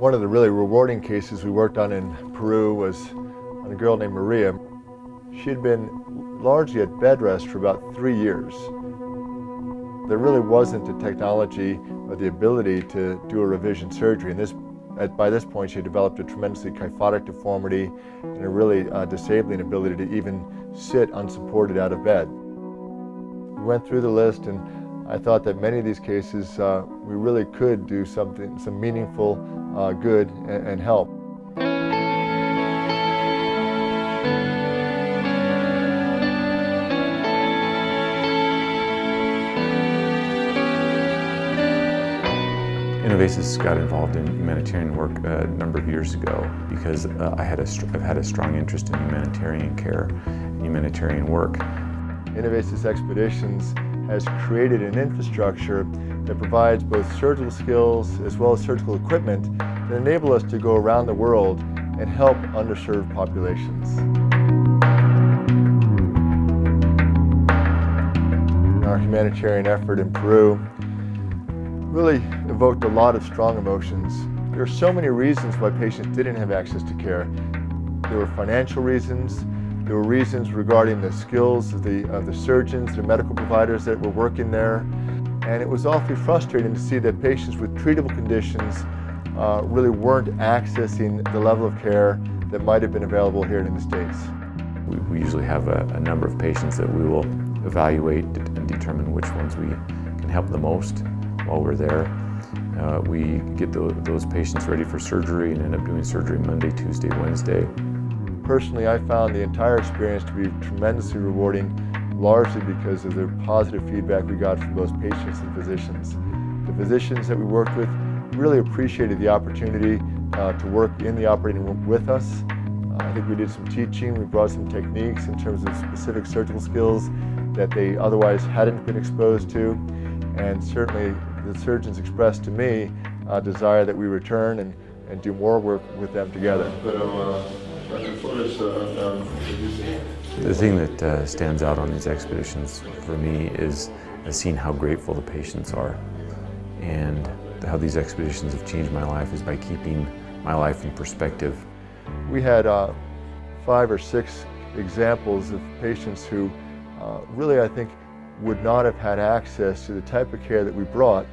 One of the really rewarding cases we worked on in Peru was on a girl named Maria. She had been largely at bed rest for about 3 years. There really wasn't the technology or the ability to do a revision surgery. And by this point, she had developed a tremendously kyphotic deformity and a really disabling ability to even sit unsupported out of bed. We went through the list, and I thought that many of these cases we really could do some meaningful good and help. Innovasis got involved in humanitarian work a number of years ago because I've had a strong interest in humanitarian care and humanitarian work. Innovasis Expeditions has created an infrastructure that provides both surgical skills as well as surgical equipment that enable us to go around the world and help underserved populations. Our humanitarian effort in Peru really evoked a lot of strong emotions. There are so many reasons why patients didn't have access to care. There were financial reasons, there were reasons regarding the skills of the surgeons, the medical providers that were working there, and it was awfully frustrating to see that patients with treatable conditions really weren't accessing the level of care that might have been available here in the States. We usually have a number of patients that we will evaluate and determine which ones we can help the most while we're there. We get those patients ready for surgery and end up doing surgery Monday, Tuesday, Wednesday. Personally, I found the entire experience to be tremendously rewarding, largely because of the positive feedback we got from both patients and physicians. The physicians that we worked with really appreciated the opportunity to work in the operating room with us. I think we did some teaching, we brought some techniques in terms of specific surgical skills that they otherwise hadn't been exposed to, and certainly the surgeons expressed to me a desire that we return and do more work with them together. The thing that stands out on these expeditions for me is seeing how grateful the patients are, and how these expeditions have changed my life is by keeping my life in perspective. We had 5 or 6 examples of patients who really, I think, would not have had access to the type of care that we brought,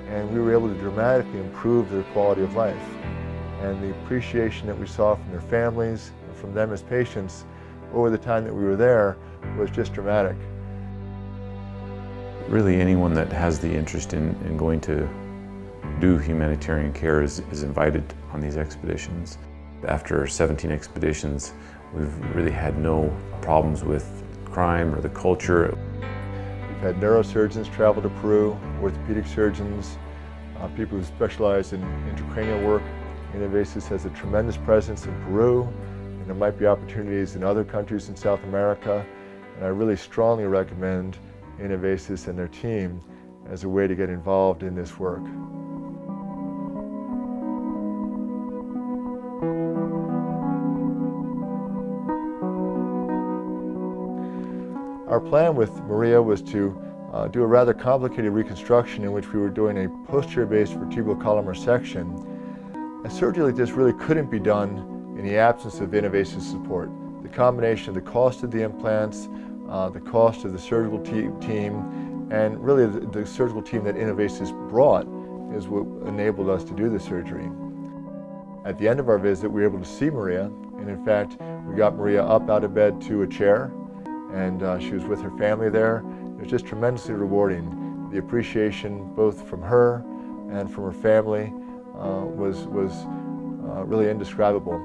and we were able to dramatically improve their quality of life. And the appreciation that we saw from their families and from them as patients over the time that we were there was just dramatic. Really, anyone that has the interest in going to do humanitarian care is invited on these expeditions. After 17 expeditions, we've really had no problems with crime or the culture. We've had neurosurgeons travel to Peru, orthopedic surgeons, people who specialize in intracranial work. Innovasis has a tremendous presence in Peru, and there might be opportunities in other countries in South America, and I really strongly recommend Innovasis and their team as a way to get involved in this work. Our plan with Maria was to do a rather complicated reconstruction in which we were doing a posterior-based vertebral column resection. A surgery like this really couldn't be done in the absence of Innovasis support. The combination of the cost of the implants, the cost of the surgical team, and really the surgical team that Innovasis brought is what enabled us to do the surgery. At the end of our visit, we were able to see Maria, and in fact, we got Maria up out of bed to a chair, and she was with her family there. It was just tremendously rewarding. The appreciation both from her and from her family was really indescribable.